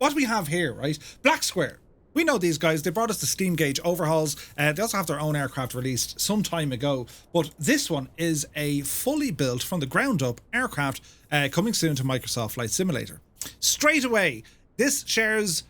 what we have here, right? Blacksquare. We know these guys. They brought us the steam gauge overhauls. They also have their own aircraft released some time ago. But this one is a fully built, from the ground up, aircraft coming soon to Microsoft Flight Simulator. Straight away, this shares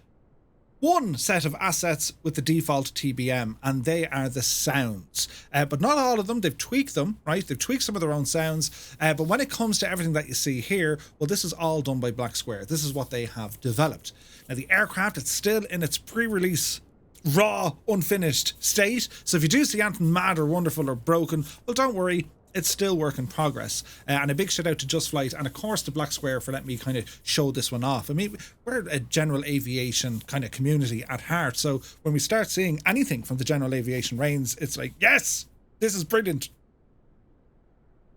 one set of assets with the default TBM, and they are the sounds. But not all of them. They've tweaked them, right? They've tweaked some of their own sounds. But when it comes to everything that you see here, well, this is all done by Blacksquare. This is what they have developed. Now, the aircraft, it's still in its pre-release, raw, unfinished state. So if you do see anything mad or wonderful or broken, well, don't worry. It's still work in progress. And a big shout out to Just Flight and of course to Blacksquare for letting me kind of show this one off. I mean, we're a general aviation kind of community at heart. So when we start seeing anything from the general aviation range, it's like, yes, this is brilliant.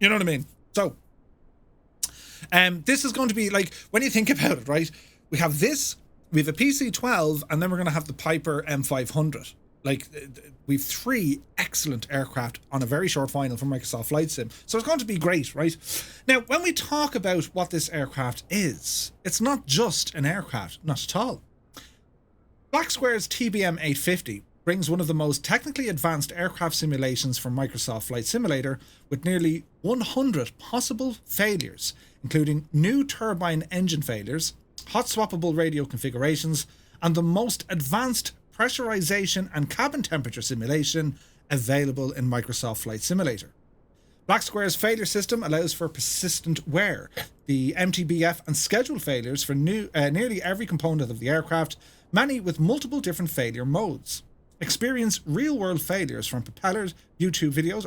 You know what I mean? So this is going to be like, when you think about it, right? We have this, we have a PC-12, and then we're going to have the Piper M500. Like, we've 3 excellent aircraft on a very short final from Microsoft Flight Sim. So it's going to be great, right? Now, when we talk about what this aircraft is, it's not just an aircraft, not at all. Blacksquare's TBM 850 brings one of the most technically advanced aircraft simulations from Microsoft Flight Simulator with nearly 100 possible failures, including new turbine engine failures, hot swappable radio configurations, and the most advanced pressurization and cabin temperature simulation available in Microsoft Flight Simulator. Blacksquare's failure system allows for persistent wear, the MTBF and schedule failures for nearly every component of the aircraft, many with multiple different failure modes. Experience real-world failures from popular YouTube videos,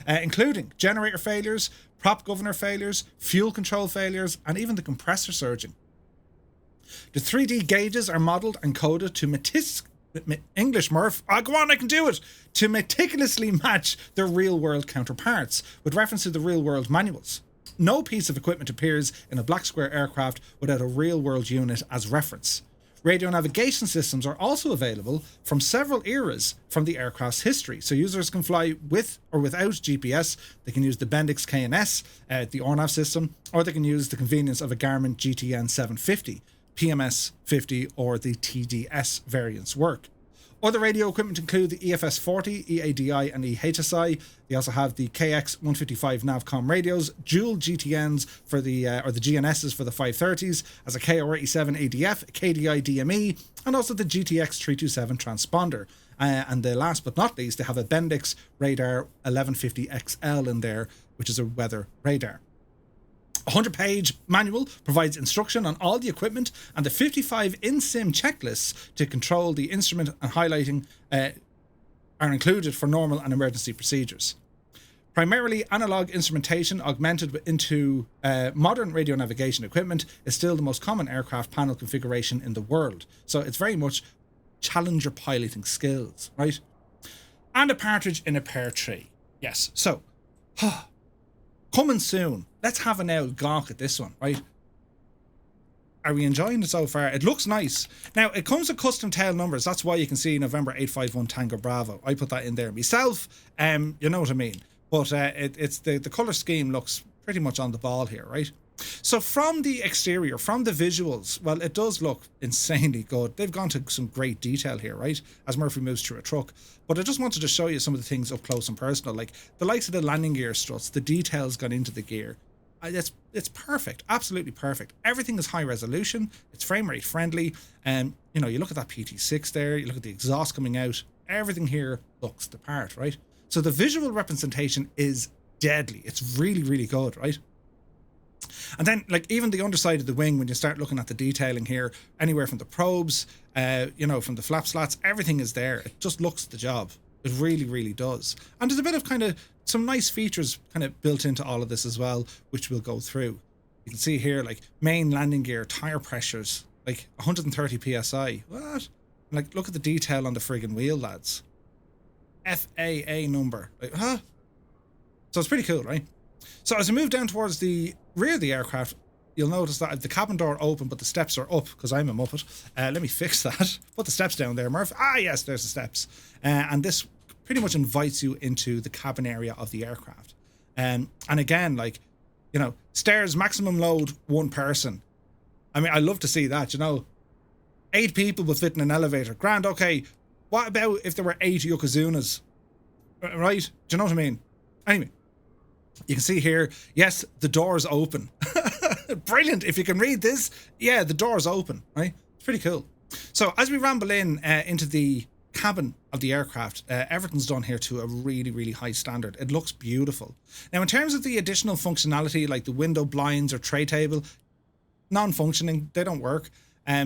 including generator failures, prop governor failures, fuel control failures, and even the compressor surging. The 3D gauges are modelled and coded to English Murph. Go on, I can do it! To meticulously match their real-world counterparts, with reference to the real-world manuals. No piece of equipment appears in a Blacksquare aircraft without a real-world unit as reference. Radio navigation systems are also available from several eras from the aircraft's history, so users can fly with or without GPS. They can use the Bendix KNS, the ORNAV system, or they can use the convenience of a Garmin GTN 750. PMS 50 or the TDS variants work. Other radio equipment include the EFS 40, EADI and EHSI. They also have the KX 155 Navcom radios, dual GTNs for the GNSs for the 530s, as a KR87 ADF, a KDI DME, and also the GTX 327 transponder. And the last but not least, they have a Bendix radar 1150 XL in there, which is a weather radar. A 100-page manual provides instruction on all the equipment, and the 55 in-sim checklists to control the instrument and highlighting are included for normal and emergency procedures. Primarily analog instrumentation augmented into modern radio navigation equipment is still the most common aircraft panel configuration in the world. So it's very much challenger piloting skills, right? And a partridge in a pear tree. Yes, so coming soon. Let's have an old gawk at this one, right? Are we enjoying it so far? It looks nice. Now, it comes with custom tail numbers. That's why you can see November 851 Tango Bravo. I put that in there myself. You know what I mean. But it's the colour scheme looks pretty much on the ball here, right? So from the exterior, from the visuals, well, it does look insanely good. They've gone to some great detail here, right? As Murphy moves through a truck. But I just wanted to show you some of the things up close and personal, like the likes of the landing gear struts, the details gone into the gear. It's perfect, absolutely perfect. Everything is high resolution. It's frame rate friendly. And you know, you look at that PT6 there, you look at the exhaust coming out. Everything here looks the part, right? So the visual representation is deadly. It's really, really good, right? And then, like, even the underside of the wing, when you start looking at the detailing here, anywhere from the probes, you know, from the flap slats, everything is there. It just looks the job. It really, really does. And there's a bit of kind of some nice features kind of built into all of this as well, which we'll go through. You can see here, like, main landing gear, tire pressures, like 130 PSI. What? Like, look at the detail on the friggin' wheel, lads. FAA number. Like, huh? So it's pretty cool, right? So as we move down towards the rear of the aircraft, you'll notice that the cabin door open, but the steps are up because I'm a muppet. Let me fix that. Put the steps down there, Murph. Ah, yes, there's the steps. And this pretty much invites you into the cabin area of the aircraft. And again, like, you know, stairs, maximum load, one person. I mean, I love to see that, you know. 8 people will fit in an elevator. Grand, okay. What about if there were 8 Yokozunas? Right? Do you know what I mean? Anyway, you can see here, yes, the door's open. Brilliant. If you can read this, yeah, the door's open, right? It's pretty cool. So as we ramble into the cabin of the aircraft, everything's done here to a really, really high standard. It looks beautiful. Now, in terms of the additional functionality, like the window blinds or tray table, non-functioning, they don't work.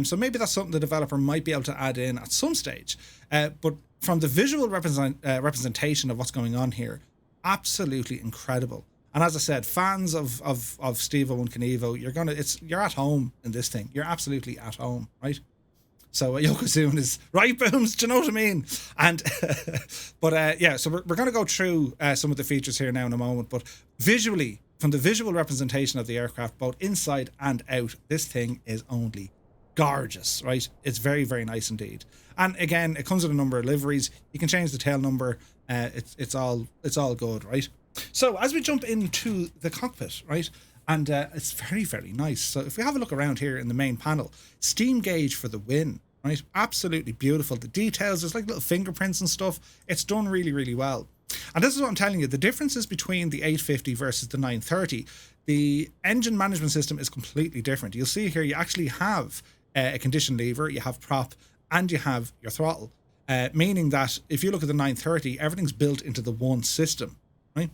So maybe that's something the developer might be able to add in at some stage. But from the visual representation of what's going on here, absolutely incredible. And as I said, fans of Stevo and Knievo, you're at home in this thing. You're absolutely at home, right? So Yokozuna is right, Booms. Do you know what I mean? And but yeah, so we're going to go through some of the features here now in a moment. But visually, from the visual representation of the aircraft, both inside and out, this thing is only gorgeous, right? It's very, very nice indeed. And again, it comes with a number of liveries. You can change the tail number. It's all good, right? So as we jump into the cockpit, right? And it's very, very nice. So if we have a look around here in the main panel, steam gauge for the win, right? Absolutely beautiful. The details, there's like little fingerprints and stuff. It's done really, really well. And this is what I'm telling you. The differences between the 850 versus the 930, the engine management system is completely different. You'll see here you actually have a condition lever, you have prop, and you have your throttle. Meaning that if you look at the 930, everything's built into the one system, right?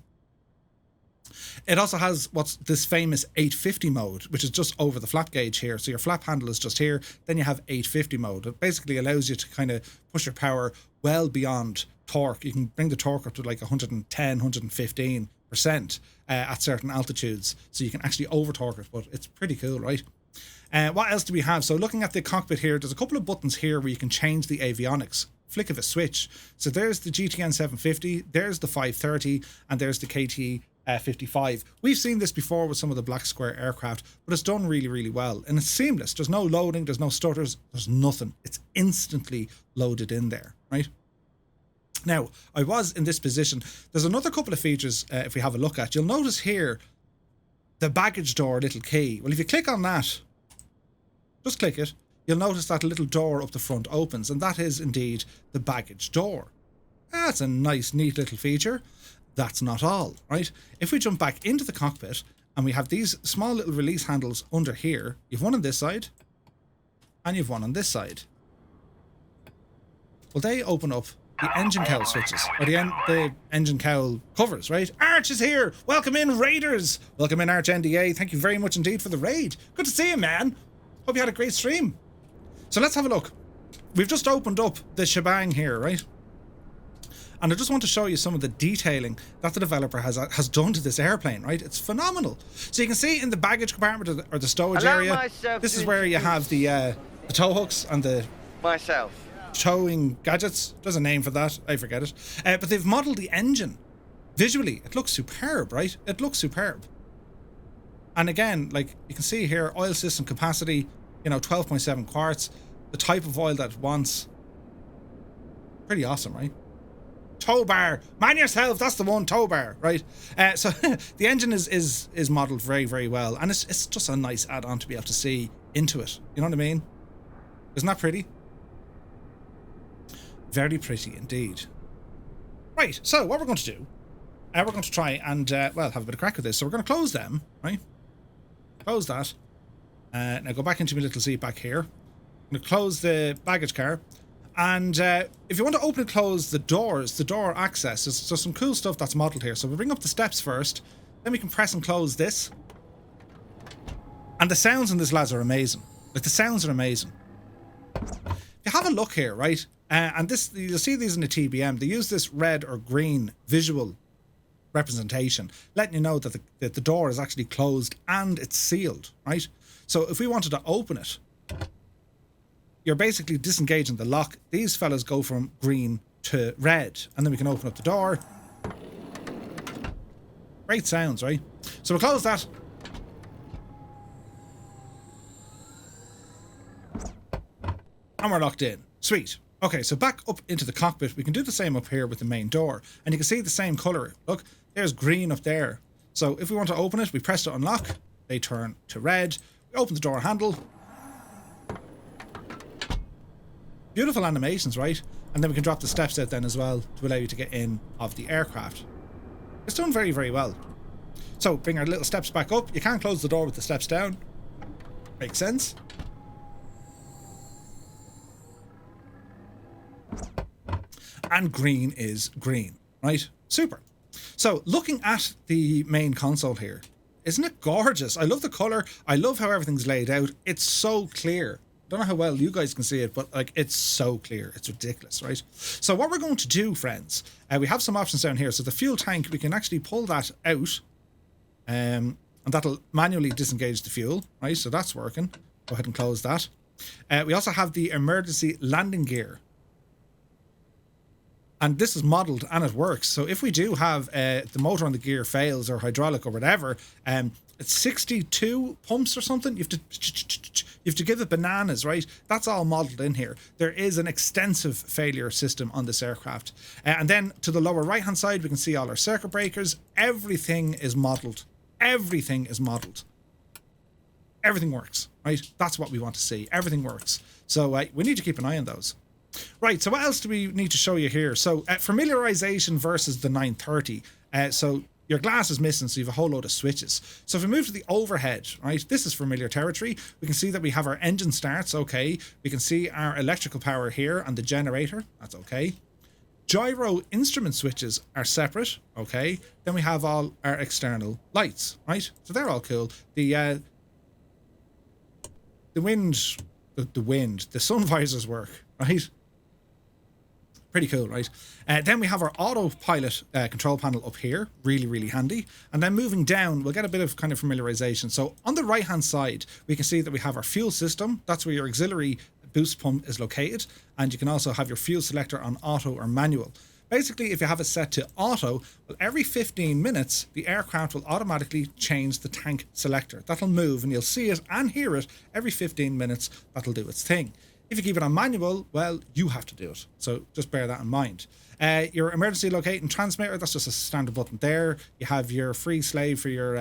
It also has what's this famous 850 mode, which is just over the flap gauge here. So your flap handle is just here. Then you have 850 mode. It basically allows you to kind of push your power well beyond torque. You can bring the torque up to like 110, 115% at certain altitudes. So you can actually over torque it, but it's pretty cool, right? What else do we have? So looking at the cockpit here, there's a couple of buttons here where you can change the avionics. Flick of a switch. So there's the GTN 750, there's the 530, and there's the KT 55. We've seen this before with some of the Blacksquare aircraft, but it's done really, really well. And it's seamless. There's no loading, there's no stutters, there's nothing. It's instantly loaded in there, right? Now, I was in this position. There's another couple of features if we have a look at. You'll notice here the baggage door little key. Well, if you click on that, just click it, you'll notice that little door up the front opens, and that is indeed the baggage door. That's a nice, neat little feature. That's not all, right? If we jump back into the cockpit and we have these small little release handles under here, you've one on this side and you've one on this side. Well, they open up the engine cowl switches, or the engine cowl covers, right? Arch is here. Welcome in, Raiders. Welcome in, Arch NDA. Thank you very much indeed for the raid. Good to see you, man. Hope you had a great stream. So let's have a look. We've just opened up the shebang here, right? And I just want to show you some of the detailing that the developer has done to this airplane, right? It's phenomenal. So you can see in the baggage compartment or the stowage area, this is where you have the tow hooks and the towing gadgets. There's a name for that. I forget it. But they've modeled the engine. Visually, it looks superb, right? It looks superb. And again, like you can see here, oil system capacity, 12.7 quarts, the type of oil that it wants. Pretty awesome, right? Tow bar, man yourself, that's the one, tow bar, right? So the engine is modeled very, very well, and it's just a nice add-on to be able to see into it. You know what I mean? Isn't that pretty? Very pretty indeed. Right, so what we're going to do, we're going to try and well, have a bit of crack with this. So we're going to close them, right? Close that. Now go back into my little seat back here. I'm going to close the baggage car. And if you want to open and close the doors, the door access, there's some cool stuff that's modeled here. So we'll bring up the steps first, then we can press and close this. And the sounds in this, lads, are amazing. Like, the sounds are amazing. If you have a look here, right, and this, you'll see these in the TBM, they use this red or green visual representation, letting you know that the door is actually closed and it's sealed, right? So if we wanted to open it, you're basically disengaging the lock. These fellas go from green to red, and then we can open up the door. Great sounds, right? So we'll close that. And we're locked in. Sweet. Okay, so back up into the cockpit. We can do the same up here with the main door, and you can see the same color. Look, there's green up there. So if we want to open it, we press to unlock. They turn to red. We open the door handle. Beautiful animations, right? And then we can drop the steps out then as well to allow you to get in of the aircraft. It's done very, very well. So bring our little steps back up. You can't close the door with the steps down. Makes sense. And green is green, right? Super. So looking at the main console here, isn't it gorgeous? I love the color. I love how everything's laid out. It's so clear. Don't know how well you guys can see it, but like it's so clear. It's ridiculous, right? So what we're going to do, friends, we have some options down here. So the fuel tank, we can actually pull that out, and that'll manually disengage the fuel, right? So that's working. Go ahead and close that. We also have the emergency landing gear. And this is modeled and it works. So if we do have the motor on the gear fails or hydraulic or whatever, it's 62 pumps or something. You have to give it bananas, right? That's all modeled in here. There is an extensive failure system on this aircraft. And then to the lower right hand side, we can see all our circuit breakers. Everything is modeled. Everything is modeled. Everything works, right? That's what we want to see. Everything works. So we need to keep an eye on those. Right, so what else do we need to show you here? So familiarization versus the 930. So your glass is missing, so you have a whole load of switches. So if we move to the overhead, right, this is familiar territory. We can see that we have our engine starts, okay. We can see our electrical power here and the generator, that's okay. Gyro instrument switches are separate, okay. Then we have all our external lights, right? So they're all cool. The sun visors work, right? Pretty cool, right? Then we have our autopilot control panel up here, really, really handy. And then moving down, we'll get a bit of kind of familiarization. So on the right-hand side, we can see that we have our fuel system. That's where your auxiliary boost pump is located. And you can also have your fuel selector on auto or manual. Basically, if you have it set to auto, well, every 15 minutes, the aircraft will automatically change the tank selector. That'll move and you'll see it and hear it every 15 minutes. That'll do its thing. If you keep it on manual, well, you have to do it. So just bear that in mind. Your emergency locating transmitter, that's just a standard button there. You have your free slave for your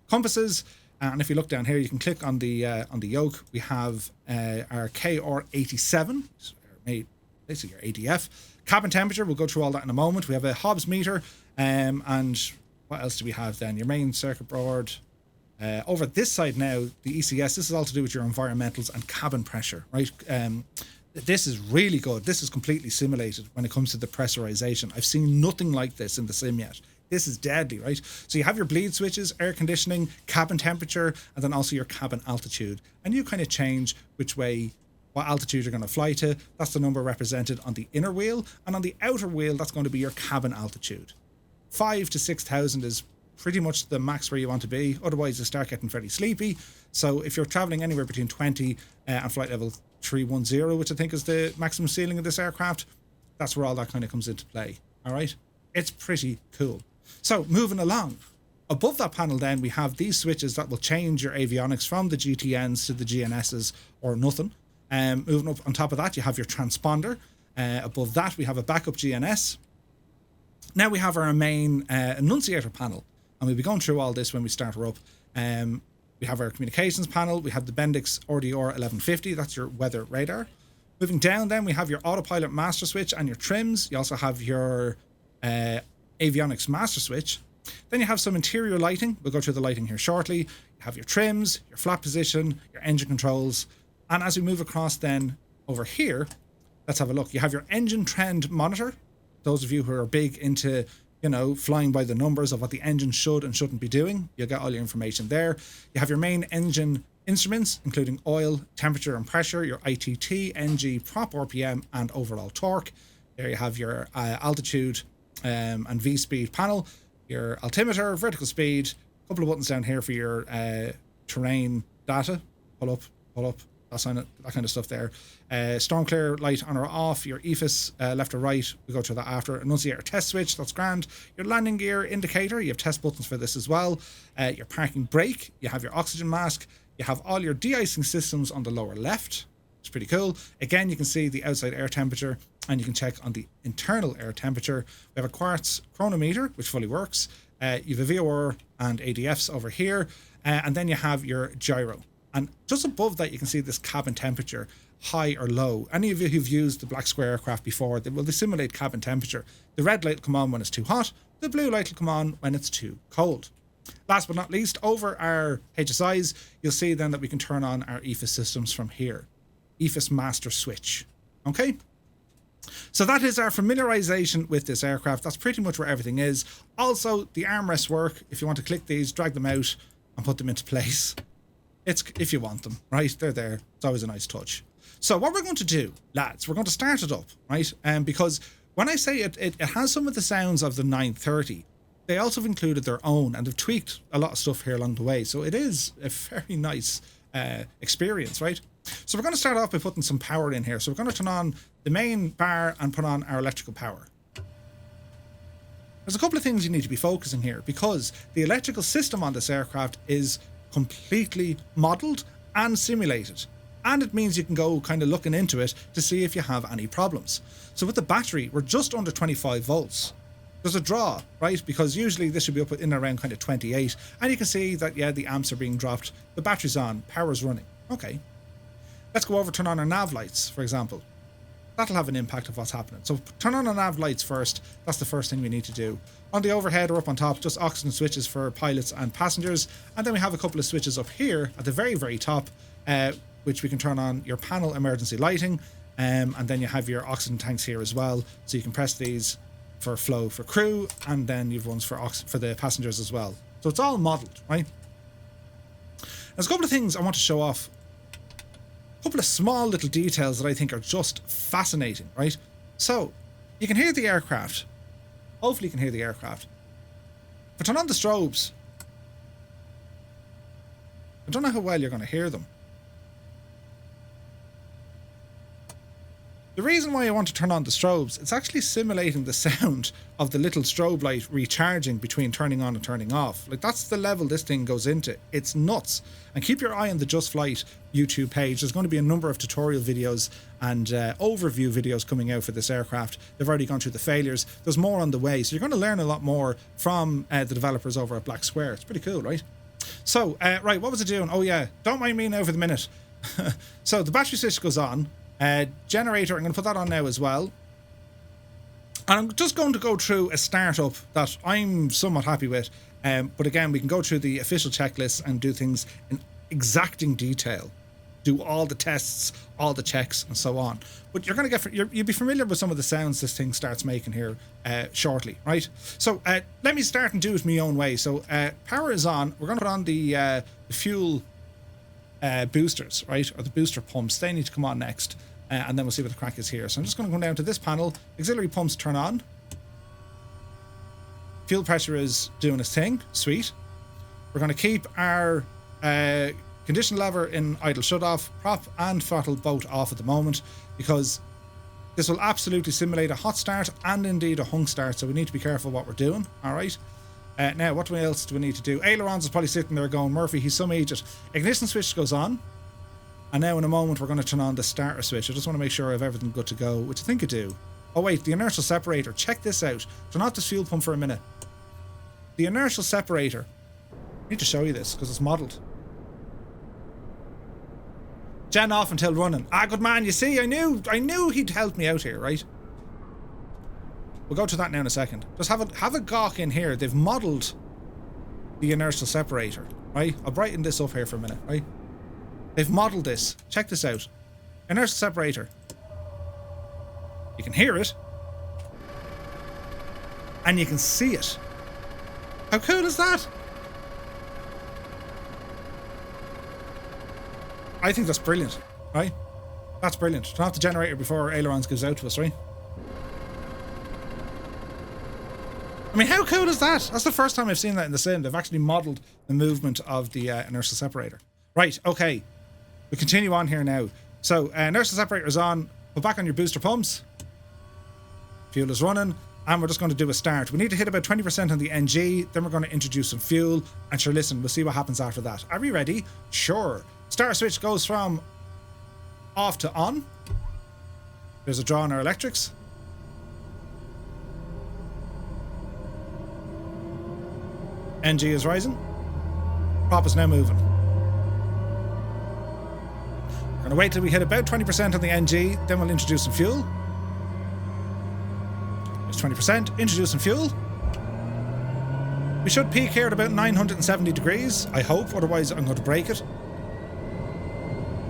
compasses. And if you look down here, you can click on the yoke. We have our KR87, basically your ADF. Cabin temperature, we'll go through all that in a moment. We have a Hobbs meter. And what else do we have then? Your main circuit board. Over this side now, the ECS, this is all to do with your environmentals and cabin pressure, right? This is really good. This is completely simulated when it comes to the pressurization. I've seen nothing like this in the sim yet. This is deadly, right? So you have your bleed switches, air conditioning, cabin temperature, and then also your cabin altitude. And you kind of change which way, what altitude you're going to fly to. That's the number represented on the inner wheel. And on the outer wheel, that's going to be your cabin altitude. 5,000 to 6,000 is pretty much the max where you want to be. Otherwise, you start getting very sleepy. So if you're traveling anywhere between 20 and flight level 310, which I think is the maximum ceiling of this aircraft, that's where all that kind of comes into play. All right. It's pretty cool. So moving along. Above that panel then, we have these switches that will change your avionics from the GTNs to the GNSs or nothing. Moving up on top of that, you have your transponder. Above that, we have a backup GNS. Now we have our main annunciator panel. And we'll be going through all this when we start her up. We have our communications panel. We have the Bendix RDR 1150. That's your weather radar. Moving down then, we have your autopilot master switch and your trims. You also have your avionics master switch. Then you have some interior lighting. We'll go through the lighting here shortly. You have your trims, your flap position, your engine controls. And as we move across then over here, let's have a look. You have your engine trend monitor. Those of you who are big into, you know, flying by the numbers of what the engine should and shouldn't be doing, you'll get all your information there. You have your main engine instruments, including oil, temperature and pressure, your ITT, NG, prop RPM, and overall torque. There you have your altitude and V-speed panel, your altimeter, vertical speed, a couple of buttons down here for your terrain data, pull up, that kind of stuff there. Storm clear light on or off, your EFIS left or right, we go through that after. Annunciator test switch, that's grand. Your landing gear indicator, you have test buttons for this as well. Your parking brake, you have your oxygen mask, you have all your de-icing systems on the lower left. It's pretty cool. Again, you can see the outside air temperature and you can check on the internal air temperature. We have a quartz chronometer, which fully works. You have a VOR and ADFs over here. And then you have your gyro. And just above that, you can see this cabin temperature, high or low. Any of you who've used the Blacksquare aircraft before, they simulate cabin temperature. The red light will come on when it's too hot. The blue light will come on when it's too cold. Last but not least, over our HSIs, you'll see then that we can turn on our EFIS systems from here. EFIS master switch. Okay? So that is our familiarization with this aircraft. That's pretty much where everything is. Also, the armrests work. If you want to click these, drag them out and put them into place. It's if you want them, right? They're there. It's always a nice touch. So what we're going to do, lads, we're going to start it up, right? Because when I say it has some of the sounds of the 930, they also have included their own and they've tweaked a lot of stuff here along the way. So it is a very nice experience, right? So we're going to start off by putting some power in here. So we're going to turn on the main bar and put on our electrical power. There's a couple of things you need to be focusing here because the electrical system on this aircraft is completely modeled and simulated. And it means you can go kind of looking into it to see if you have any problems. So with the battery, we're just under 25 volts. There's a draw, right? Because usually this should be up in around kind of 28. And you can see that, yeah, the amps are being dropped. The battery's on, power's running. Okay. Let's go over, turn on our nav lights, for example. That'll have an impact of what's happening. So turn on our nav lights first. That's the first thing we need to do. On the overhead or up on top, just oxygen switches for pilots and passengers. And then we have a couple of switches up here at the very, very top, which we can turn on your panel emergency lighting. And then you have your oxygen tanks here as well. So you can press these for flow for crew, and then you've ones for the passengers as well. So it's all modeled, right? There's a couple of things I want to show off. A couple of small little details that I think are just fascinating, right? So you can hear the aircraft. Hopefully you can hear the aircraft. If I turn on the strobes, I don't know how well you're going to hear them. The reason why I want to turn on the strobes, it's actually simulating the sound of the little strobe light recharging between turning on and turning off. Like, that's the level this thing goes into. It's nuts. And keep your eye on the Just Flight YouTube page. There's going to be a number of tutorial videos and overview videos coming out for this aircraft. They've already gone through the failures. There's more on the way. So you're going to learn a lot more from the developers over at Blacksquare. It's pretty cool, right? So, right, what was I doing? Oh, yeah. Don't mind me now for the minute. So the battery switch goes on. Generator, I'm going to put that on now as well. And I'm just going to go through a startup that I'm somewhat happy with. But again, we can go through the official checklist and do things in exacting detail. Do all the tests, all the checks, and so on. But you're going to get, you'll be familiar with some of the sounds this thing starts making here shortly, right? So let me start and do it my own way. So power is on. We're going to put on the fuel boosters, right? Or the booster pumps. They need to come on next. And then we'll see what the crack is here. So I'm just going to go down to this panel. Auxiliary pumps turn on. Fuel pressure is doing its thing. Sweet. We're going to keep our condition lever in idle shut off. Prop and throttle both off at the moment, because this will absolutely simulate a hot start and indeed a hung start. So we need to be careful what we're doing. All right. Now, what else do we need to do? Ailerons is probably sitting there going, Murphy, he's some idiot. Ignition switch goes on. And now in a moment, we're going to turn on the starter switch. I just want to make sure I have everything good to go, which I think I do. Oh, wait, the inertial separator. Check this out. Turn off this fuel pump for a minute. The inertial separator. I need to show you this because it's modelled. Gen off until running. Ah, good man. You see, I knew he'd help me out here, right? We'll go to that now in a second. Just have a gawk in here. They've modelled the inertial separator, right? I'll brighten this up here for a minute, right? They've modelled this. Check this out. Inertial separator. You can hear it. And you can see it. How cool is that? I think that's brilliant, right? That's brilliant. Turn off the generator before ailerons gives out to us, right? I mean, how cool is that? That's the first time I've seen that in the sim. They've actually modelled the movement of the inertial separator. Right, okay. We continue on here now. So, inertial separator is on. Put back on your booster pumps. Fuel is running. And we're just going to do a start. We need to hit about 20% on the NG. Then we're going to introduce some fuel. And sure, listen, we'll see what happens after that. Are we ready? Sure. Starter switch goes from off to on. There's a draw on our electrics. NG is rising. Prop is now moving. Gonna wait till we hit about 20% on the NG, then we'll introduce some fuel. It's 20%, introduce some fuel. We should peak here at about 970 degrees, I hope, otherwise I'm going to break it.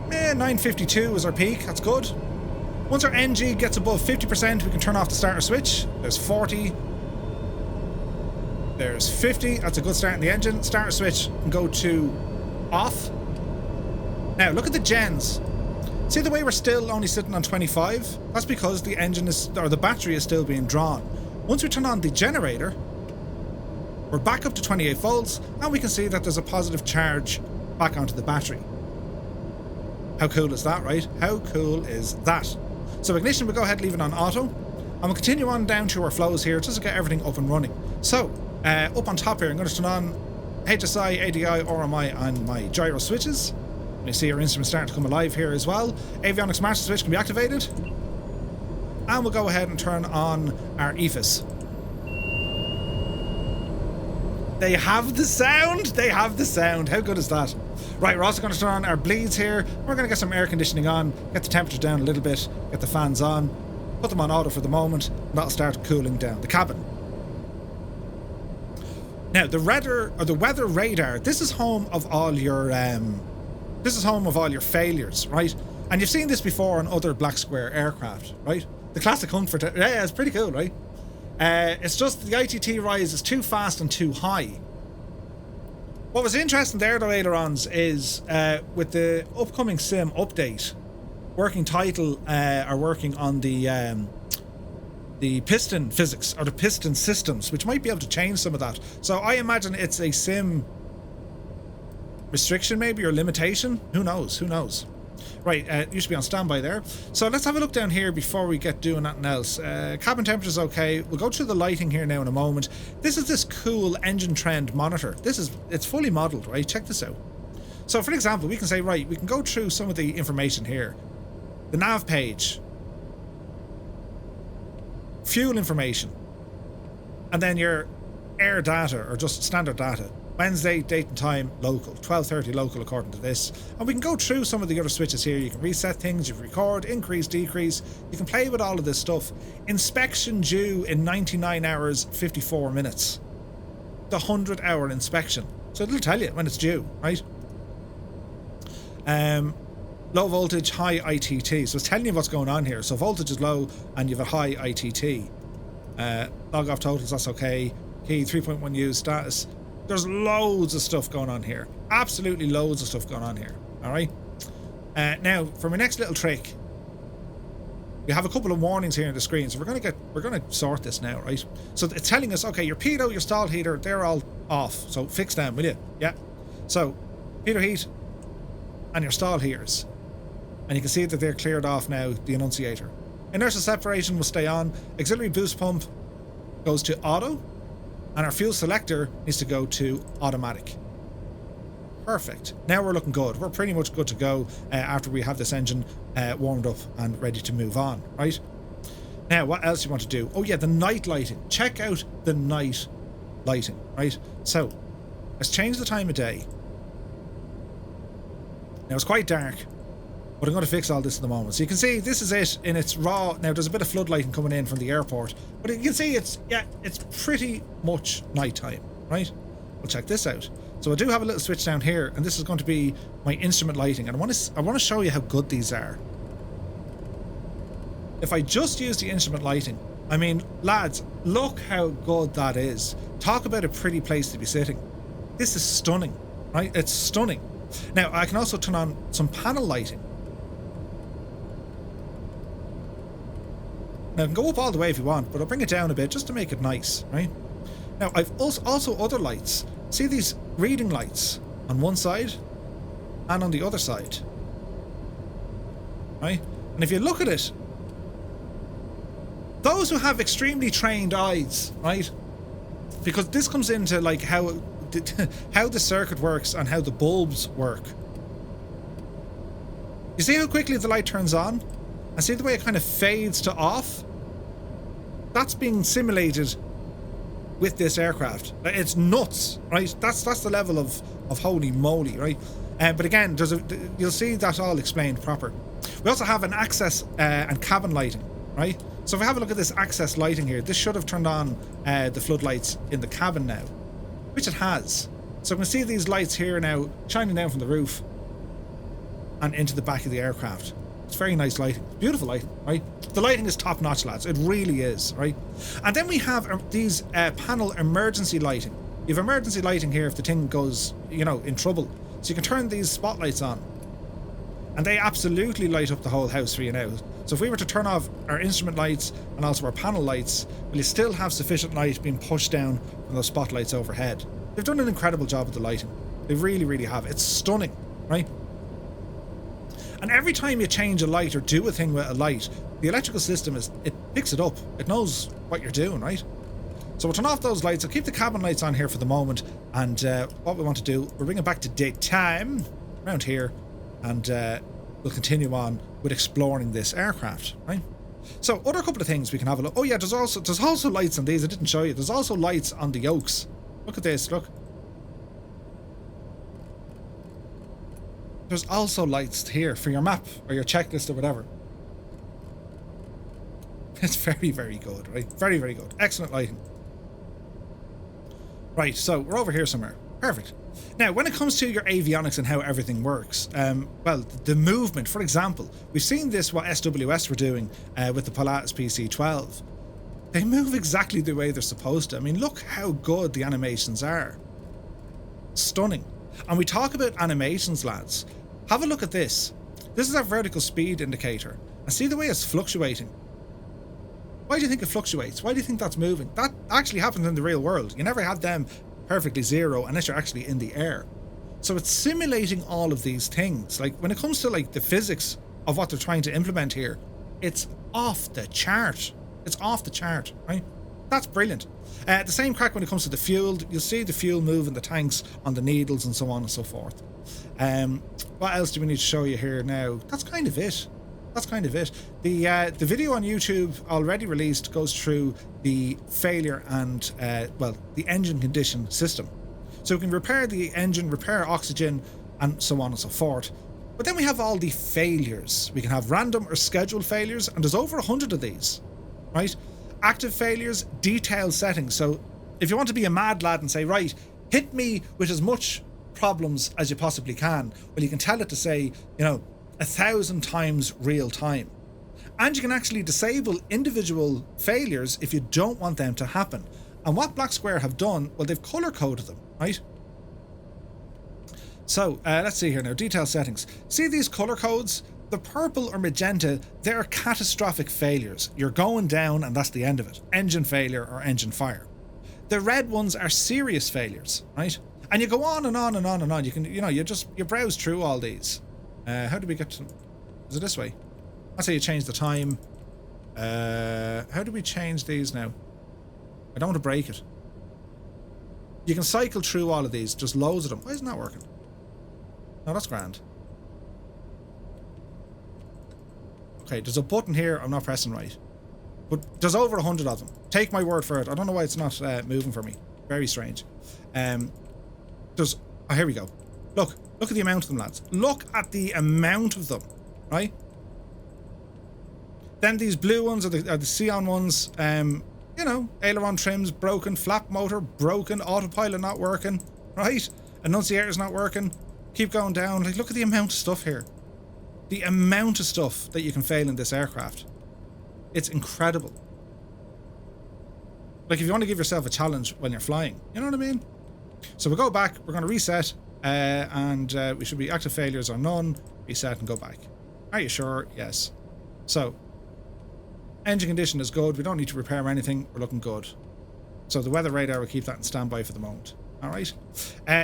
952 is our peak, that's good. Once our NG gets above 50%, we can turn off the starter switch. There's 40. There's 50, that's a good start in the engine. Starter switch can go to off. Now, look at the gens. See the way we're still only sitting on 25? That's because the engine is, or the battery is still being drawn. Once we turn on the generator, we're back up to 28 volts, and we can see that there's a positive charge back onto the battery. How cool is that, right? How cool is that? So ignition, we'll go ahead and leave it on auto, and we'll continue on down to our flows here just to get everything up and running. So, up on top here, I'm going to turn on HSI, ADI, RMI, and my gyro switches. You see our instruments starting to come alive here as well. Avionics master switch can be activated. And we'll go ahead and turn on our EFIS. They have the sound! They have the sound! How good is that? Right, we're also going to turn on our bleeds here. We're going to get some air conditioning on, get the temperature down a little bit, get the fans on, put them on auto for the moment, and that'll start cooling down the cabin. Now, the weather radar, this is home of all your failures, right? And you've seen this before on other Blacksquare aircraft, right? The classic hunt for... yeah, it's pretty cool, right? It's just the ITT rise is too fast and too high. What was interesting there, though, ailerons, is with the upcoming sim update, working title are working on the piston physics or the piston systems, which might be able to change some of that. So I imagine it's a sim restriction, maybe, or limitation. Who knows? Who knows? Right, you should be on standby there. So let's have a look down here before we get doing anything else. Cabin temperature's okay. We'll go through the lighting here now in a moment. This is this cool engine trend monitor. It's fully modeled, right? Check this out. So for example, we can say, right, we can go through some of the information here. The nav page. Fuel information. And then your air data, or just standard data. Wednesday, date and time, local. 12:30 local according to this. And we can go through some of the other switches here. You can reset things, you can record, increase, decrease. You can play with all of this stuff. Inspection due in 99 hours, 54 minutes. The 100-hour inspection. So it'll tell you when it's due, right? Low voltage, high ITT. So it's telling you what's going on here. So voltage is low and you have a high ITT. Log off totals, that's okay. Key 3.1 use status. There's loads of stuff going on here. Absolutely loads of stuff going on here. All right. Now, for my next little trick, we have a couple of warnings here on the screen. So we're gonna sort this now, right? So it's telling us, okay, your pitot, your stall heater, they're all off. So fix them, will you? Yeah. So pitot heat and your stall heaters, and you can see that they're cleared off now. The annunciator, inertial separation will stay on. Auxiliary boost pump goes to auto. And our fuel selector needs to go to automatic. Perfect. Now we're looking good. We're pretty much good to go after we have this engine warmed up and ready to move on, right? Now, what else do you want to do? Oh yeah, the night lighting. Check out the night lighting, right? So, let's change the time of day. Now, it's quite dark, but I'm going to fix all this in a moment. So you can see this is it in its raw. Now there's a bit of floodlighting coming in from the airport, but you can see it's pretty much nighttime, right? We'll check this out. So I do have a little switch down here, and this is going to be my instrument lighting, and I want to show you how good these are. If I just use the instrument lighting, I mean, lads, look how good that is. Talk about a pretty place to be sitting. This is stunning, right? It's stunning. Now I can also turn on some panel lighting. Now, I can go up all the way if you want, but I'll bring it down a bit just to make it nice, right? Now, I've also other lights. See these reading lights on one side and on the other side, right? And if you look at it, those who have extremely trained eyes, right? Because this comes into like how the circuit works and how the bulbs work. You see how quickly the light turns on? And see the way it kind of fades to off? That's being simulated with this aircraft. It's nuts, right? That's the level of holy moly, right? But again, you'll see that all explained proper. We also have an access and cabin lighting, right? So if we have a look at this access lighting here, this should have turned on the floodlights in the cabin now, which it has. So we can see these lights here now shining down from the roof and into the back of the aircraft. It's very nice lighting, beautiful lighting, right? The lighting is top notch, lads. It really is, right? And then we have these panel emergency lighting. You have emergency lighting here if the thing goes, you know, in trouble. So you can turn these spotlights on, and they absolutely light up the whole house for you now. So if we were to turn off our instrument lights and also our panel lights, well, you still have sufficient light being pushed down from those spotlights overhead. They've done an incredible job with the lighting. They really, really have. It's stunning, right? And every time you change a light or do a thing with a light, the electrical system it picks it up. It knows what you're doing, right? So we'll turn off those lights. I'll keep the cabin lights on here for the moment. And what we want to do, we'll bring it back to daytime around here, and we'll continue on with exploring this aircraft, right? So other couple of things we can have a look. Oh yeah, there's also lights on these. I didn't show you. There's also lights on the yokes. Look at this. Look. There's also lights here for your map or your checklist or whatever. It's very, very good, right? Very, very good. Excellent lighting. Right, so we're over here somewhere. Perfect. Now, when it comes to your avionics and how everything works, well, the movement, for example, we've seen this, what SWS were doing with the Pilatus PC-12. They move exactly the way they're supposed to. I mean, look how good the animations are. Stunning. And we talk about animations, lads. Have a look at this. This is our vertical speed indicator. And see the way it's fluctuating. Why do you think it fluctuates? Why do you think that's moving? That actually happens in the real world. You never have them perfectly zero unless you're actually in the air. So it's simulating all of these things. Like when it comes to like the physics of what they're trying to implement here, it's off the chart. It's off the chart, right? That's brilliant. The same crack when it comes to the fuel. You'll see the fuel move in the tanks on the needles and so on and so forth. What else do we need to show you here now? That's kind of it. That's kind of it. The video on YouTube already released goes through the failure and, well, the engine condition system. So we can repair the engine, repair oxygen, and so on and so forth. But then we have all the failures. We can have random or scheduled failures, and there's over 100 of these, right? Active failures, detailed settings. So if you want to be a mad lad and say, right, hit me with as much problems as you possibly can, well, you can tell it to say, you know, 1,000 times real time. And you can actually disable individual failures if you don't want them to happen. And what Blacksquare have done, well, they've color coded them, right? So let's see here now, detail settings. See these color codes? The purple or magenta, they're catastrophic failures. You're going down and that's the end of it. Engine failure or engine fire. The red ones are serious failures, right? And you go on and on and on and on. You can, you know, you browse through all these. How do we get to... Is it this way? That's how you change the time. How do we change these now? I don't want to break it. You can cycle through all of these. Just loads of them. Why isn't that working? No, that's grand. Okay, there's a button here I'm not pressing right. But there's over 100 of them. Take my word for it. I don't know why it's not moving for me. Very strange. There's... Oh, here we go. Look at the amount of them, lads. Look at the amount of them, right? Then these blue ones are the Xeon ones. You know, aileron trims broken, flap motor broken, autopilot not working, right? Annunciator's not working. Keep going down. Like, look at the amount of stuff here. The amount of stuff that you can fail in this aircraft. It's incredible. Like, if you want to give yourself a challenge when you're flying, you know what I mean? So we'll go back, we're going to reset, and we should be active failures or none, reset and go back. Are you sure? Yes. So, engine condition is good, we don't need to repair anything, we're looking good. So the weather radar, we'll keep that in standby for the moment. Alright,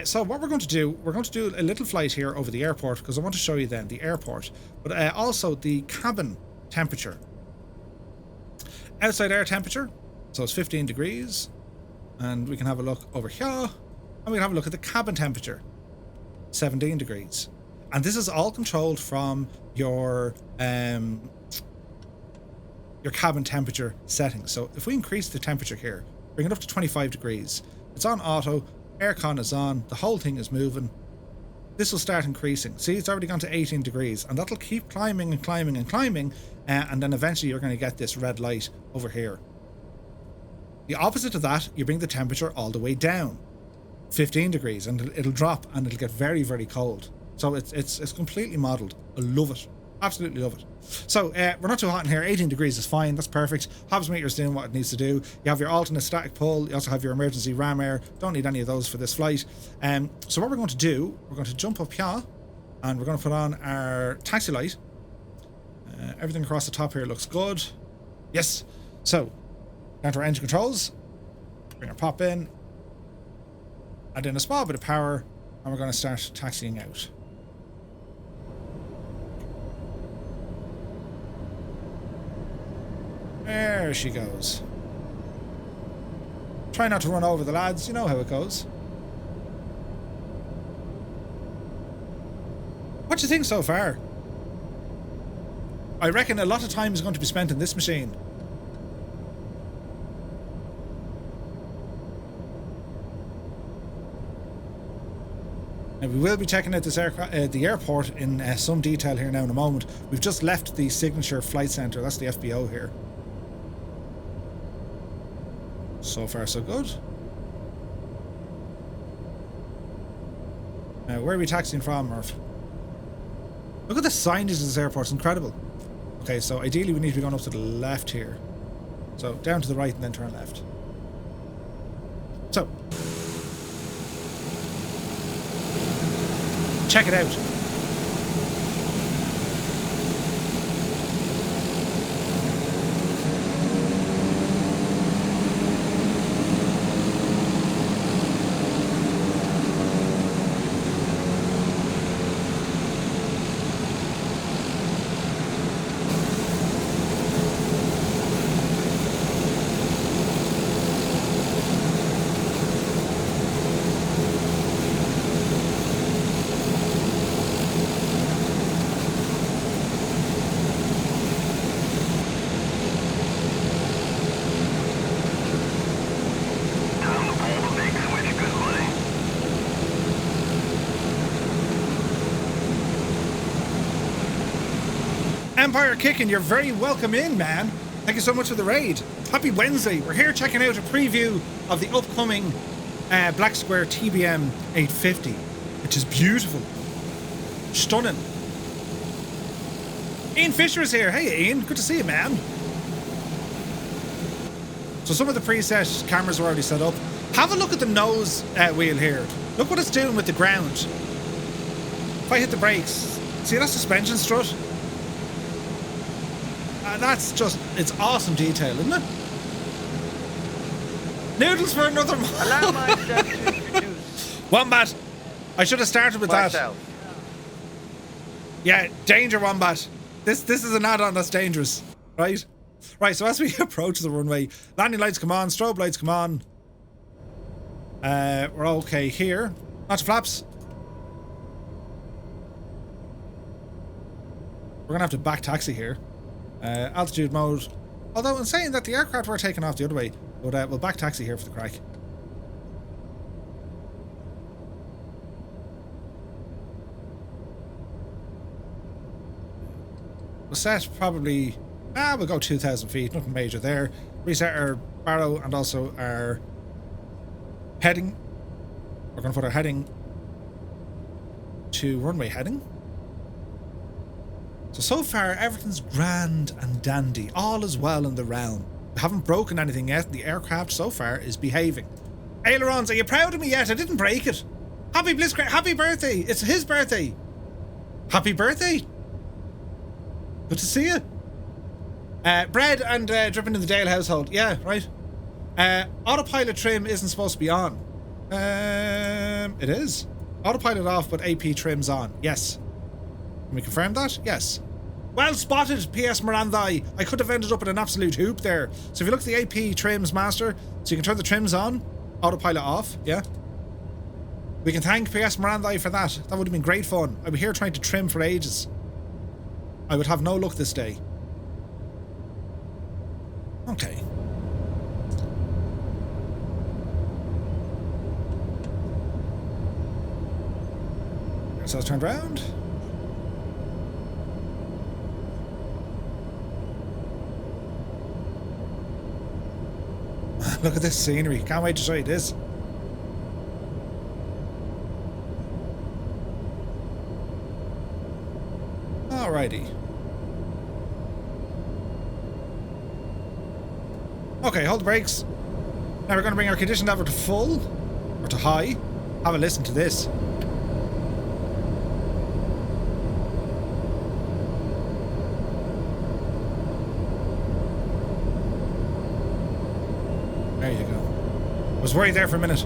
so what we're going to do a little flight here over the airport, because I want to show you then the airport, but also the cabin temperature. Outside air temperature, so it's 15 degrees, and we can have a look over here, and we can have a look at the cabin temperature, 17 degrees. And this is all controlled from your cabin temperature settings. So if we increase the temperature here, bring it up to 25 degrees, it's on auto, aircon is on, the whole thing is moving. this will start increasing. See, it's already gone to 18 degrees, and that'll keep climbing and climbing and climbing, and then eventually you're going to get this red light over here. The opposite of that, you bring the temperature all the way down, 15 degrees, and it'll drop, and it'll get very, very cold. So it's completely modelled. I love it. Absolutely love it. So we're not too hot in here. 18 degrees is fine. That's perfect. Hobbs meter's doing what it needs to do. You have your alternate static pull. You also have your emergency ram air. Don't need any of those for this flight. So what we're going to do, we're going to jump up here, and we're going to put on our taxi light. Everything across the top here looks good. Yes. So down to our engine controls. Bring our pop in. Add in a small bit of power, and we're going to start taxiing out. There she goes. Try not to run over the lads, you know how it goes. What do you think so far? I reckon a lot of time is going to be spent in this machine. Now we will be checking out this aircraft, the airport in some detail here now in a moment. We've just left the Signature Flight Centre, that's the FBO here. So far, so good. Now, where are we taxiing from, Murph? Look at the signage of this airport, it's incredible. Okay, so ideally we need to be going up to the left here. So, down to the right and then turn left. So. Check it out. Empire Kicking, you're very welcome in, man. Thank you so much for the raid. Happy Wednesday. We're here checking out a preview of the upcoming Blacksquare TBM 850, which is beautiful. Stunning. Ian Fisher is here. Hey, Ian. Good to see you, man. So some of the preset cameras are already set up. Have a look at the nose wheel here. Look what it's doing with the ground. If I hit the brakes, see that suspension strut? That's just, it's awesome detail, isn't it? Noodles for another Allow myself to introduce Wombat. I should have started with myself. that. Yeah, danger, Wombat. This is an add-on that's dangerous, right? Right, so as we approach the runway, landing lights come on, strobe lights come on. We're okay here. Notch flaps. We're gonna have to back taxi here. Altitude mode. Although in saying that, the aircraft were taking off the other way, but we'll back taxi here for the crack. We'll set probably, we'll go 2,000 feet, nothing major there. Reset our barrow and also our heading. We're going to put our heading to runway heading. So far, everything's grand and dandy. All is well in the realm. We haven't broken anything yet. The aircraft so far is behaving. Ailerons, are you proud of me yet? I didn't break it. Happy Blitzcrank, happy birthday. It's his birthday. Happy birthday. Good to see you. Bread and dripping in the Dale household. Yeah, right. Autopilot trim isn't supposed to be on. It is. Autopilot off, but AP trim's on. Yes. Can we confirm that? Yes. Well spotted, PS Mirandai. I could have ended up in an absolute hoop there. So if you look at the AP trims master, so you can turn the trims on, autopilot off, yeah. We can thank PS Mirandai for that. That would have been great fun. I'd be here trying to trim for ages. I would have no luck this day. Okay. So it's turned around. Look at this scenery. Can't wait to show you this. Alrighty. Okay, hold the brakes. Now we're going to bring our condition level to full, or to high. Have a listen to this. There you go. I was worried there for a minute.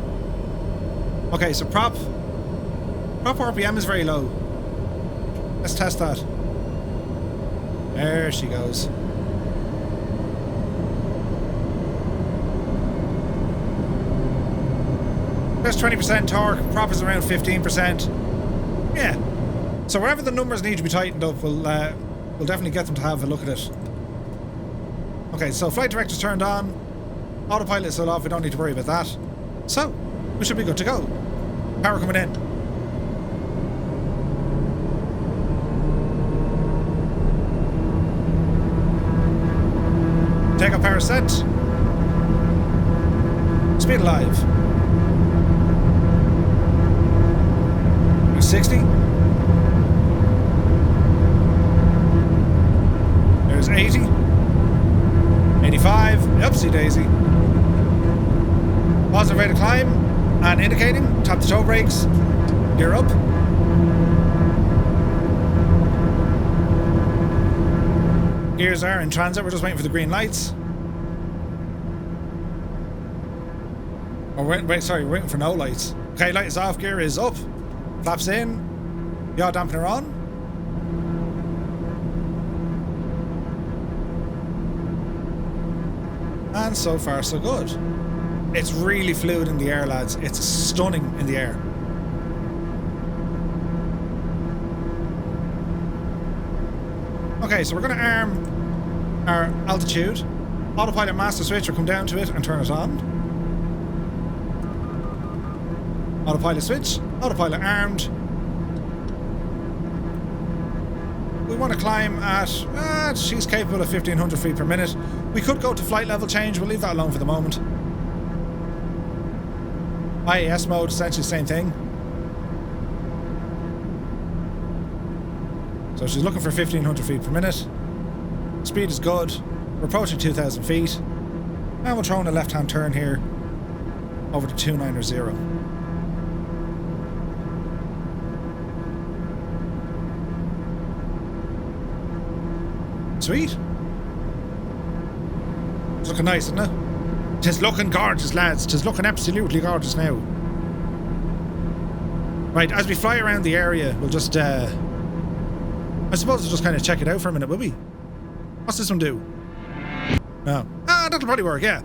Okay, so prop RPM is very low. Let's test that. There she goes. There's 20% torque, prop is around 15%. Yeah. So wherever the numbers need to be tightened up, we'll definitely get them to have a look at it. Okay, so flight director's turned on. Autopilot is still off, we don't need to worry about that. So, we should be good to go. Power coming in. Takeoff power set. Speed alive. 60. There's 80. 85. Oopsie daisy. Positive rate of climb and indicating. Tap the toe brakes. Gear up. Gears are in transit. We're just waiting for the green lights. Oh, we're waiting for no lights. Okay, light is off. Gear is up. Flaps in. Yaw dampener on. And so far so good. It's really fluid in the air, lads. It's stunning in the air. Okay, so we're going to arm our altitude. Autopilot master switch will come down to it and turn it on. Autopilot switch. Autopilot armed. We want to climb at... she's capable of 1500 feet per minute. We could go to flight level change. We'll leave that alone for the moment. IAS mode, essentially the same thing. So she's looking for 1500 feet per minute. Speed is good. We're approaching 2000 feet. And we'll throw in a left-hand turn here over to 290. Sweet. It's looking nice, isn't it? Tis looking gorgeous, lads. Tis looking absolutely gorgeous now. Right, as we fly around the area, we'll just, I suppose we'll just kind of check it out for a minute, will we? What's this one do? Oh. That'll probably work, yeah.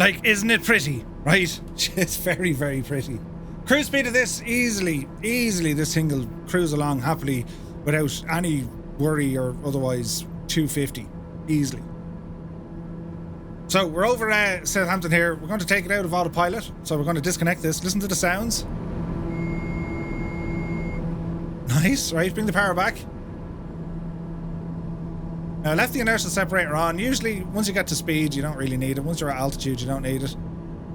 Like, isn't it pretty? Right? It's very, very pretty. Cruise speed of this, easily this thing will cruise along happily without any worry or otherwise. 250 easily. So we're over at Southampton here. We're going to take it out of autopilot. So we're going to disconnect this. Listen to the sounds. Nice, right? Bring the power back. Now, I left the inertial separator on. Usually, once you get to speed, you don't really need it. Once you're at altitude, you don't need it.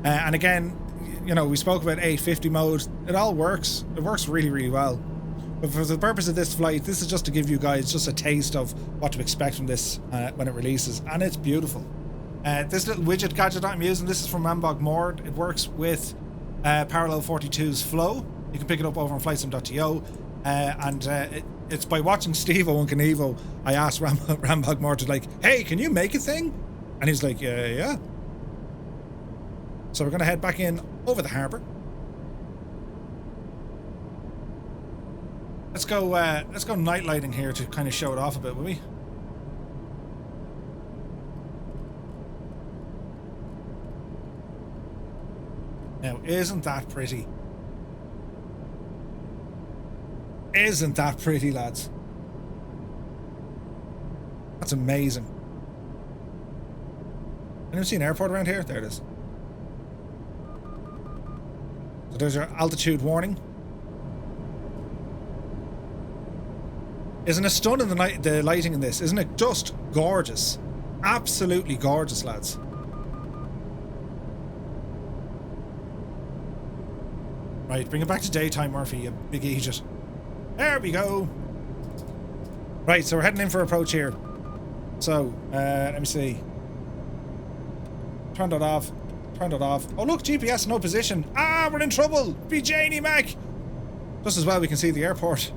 And again, you know, we spoke about 850 mode. It all works. It works really, really well. But for the purpose of this flight, this is just to give you guys just a taste of what to expect from this when it releases. And it's beautiful. This little widget gadget that I'm using, this is from Rambog Mord. It works with Parallel 42's Flow. You can pick it up over on flightsim.to. It's by watching Steve-O and Knievo, I asked Rambog Mord to like, hey, can you make a thing? And he's like, yeah. So we're going to head back in over the harbour. Let's go night lighting here to kind of show it off a bit, will we? Now, isn't that pretty? Isn't that pretty, lads? That's amazing. Anyone see an airport around here? There it is. So there's your altitude warning. Isn't it stunning, the lighting in this? Isn't it just gorgeous? Absolutely gorgeous, lads. Right, bring it back to daytime, Murphy, you big idiot. There we go. Right, so we're heading in for approach here. So, let me see. Turn that off. Turn that off. Oh, look, GPS no position. Ah, we're in trouble. Be Janie Mac. Just as well we can see the airport.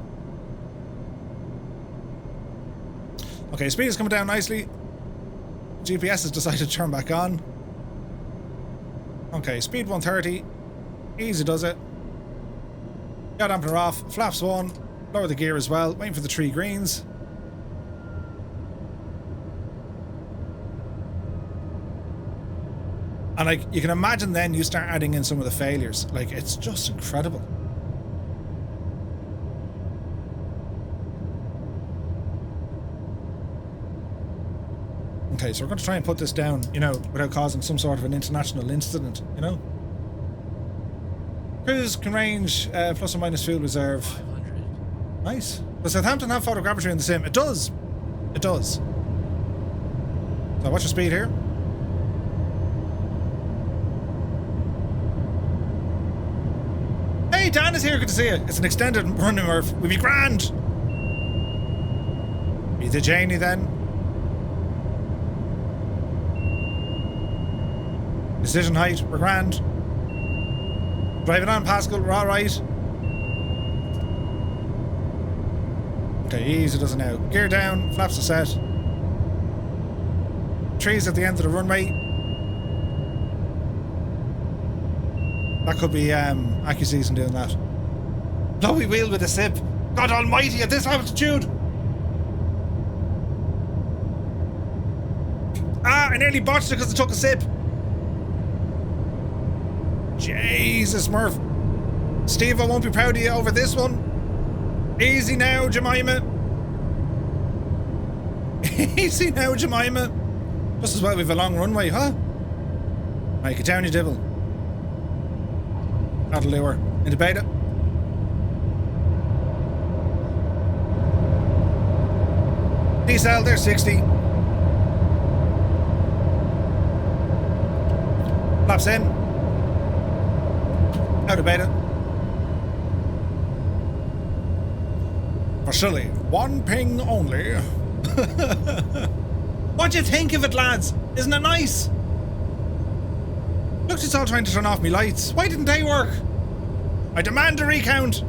Okay, speed is coming down nicely. GPS has decided to turn back on. Okay, speed 130. Easy does it. Got dampener off. Flaps on. Lower the gear as well. Waiting for the 3 greens. And like, you can imagine then you start adding in some of the failures. Like, it's just incredible. Okay, so we're going to try and put this down, you know, without causing some sort of an international incident, you know? Cruise can range plus or minus fuel reserve. 500. Nice. Does Southampton have photogrammetry in the sim? It does. It does. So watch your speed here. Hey, Dan is here. Good to see you. It's an extended running, Murph. We'll be grand. Be the Janie then. Decision height, we're grand. Driving on, Pascal, we're alright. Okay, easy does it now. Gear down, flaps are set. Trees at the end of the runway. That could be AccuSeason doing that. Blowy wheel with a sip. God almighty, at this altitude! Ah, I nearly botched it because I took a sip. Jesus, Murph. Steve, I won't be proud of you over this one. Easy now, Jemima. Easy now, Jemima. Just as well we have a long runway, huh? Right, get down, you devil. That'll lure. Into beta. Decel, there's 60. Flaps in. Out of beta. Facility, 1 ping only. What do you think of it, lads? Isn't it nice? Look, it's all trying to turn off me lights. Why didn't they work? I demand a recount.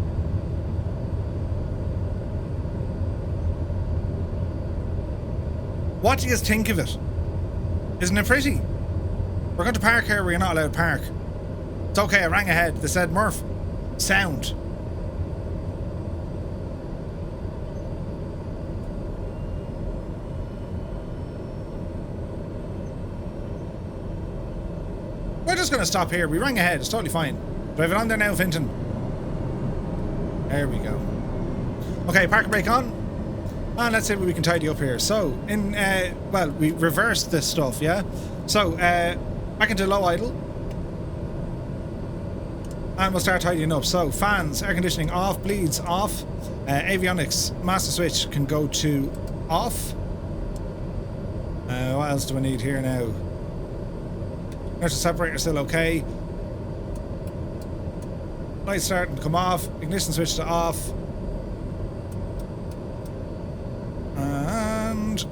What do you think of it? Isn't it pretty? We're going to park here where you're not allowed to park. It's okay, I rang ahead. They said, Murph, sound. We're just going to stop here. We rang ahead. It's totally fine. Drive it on there now, Finton. There we go. Okay, park and brake on. And let's see what we can tidy up here. So, well, we reversed this stuff, yeah? So, back into low idle. And we'll start tidying up. So, fans, air conditioning off, bleeds off. Avionics, master switch can go to off. What else do I need here now? Inertial separator still okay. Lights starting to come off. Ignition switch to off. And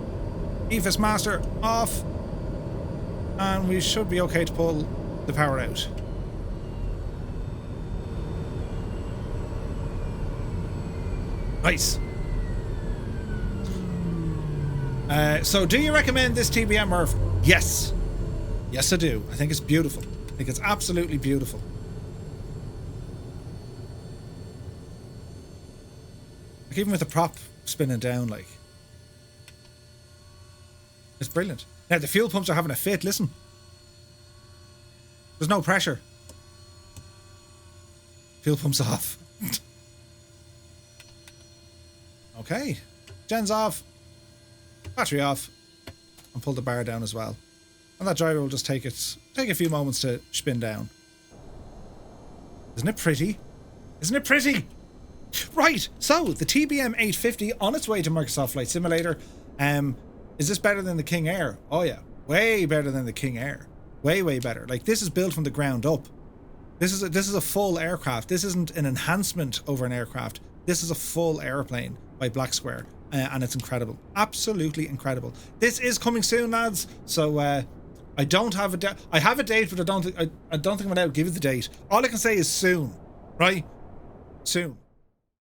EFIS master off. And we should be okay to pull the power out. Nice. So do you recommend this TBM, Murph? Yes. Yes, I do. I think it's beautiful. I think it's absolutely beautiful. Like, even with the prop spinning down, like, it's brilliant. Now the fuel pumps are having a fit. Listen, there's no pressure. Fuel pumps off. Okay, gen's off, battery off, and pull the bar down as well. And that gyro will just take a few moments to spin down. Isn't it pretty? Isn't it pretty? Right, so the TBM 850 on its way to Microsoft Flight Simulator. Is this better than the King Air? Oh yeah, way better than the King Air. Way, way better. Like, this is built from the ground up. This is a full aircraft. This isn't an enhancement over an aircraft. This is a full airplane by Blacksquare, and it's incredible. Absolutely incredible. This is coming soon, lads. So I don't have a date. I have a date, but I don't think I'm allowed to give you the date. All I can say is soon, right? Soon.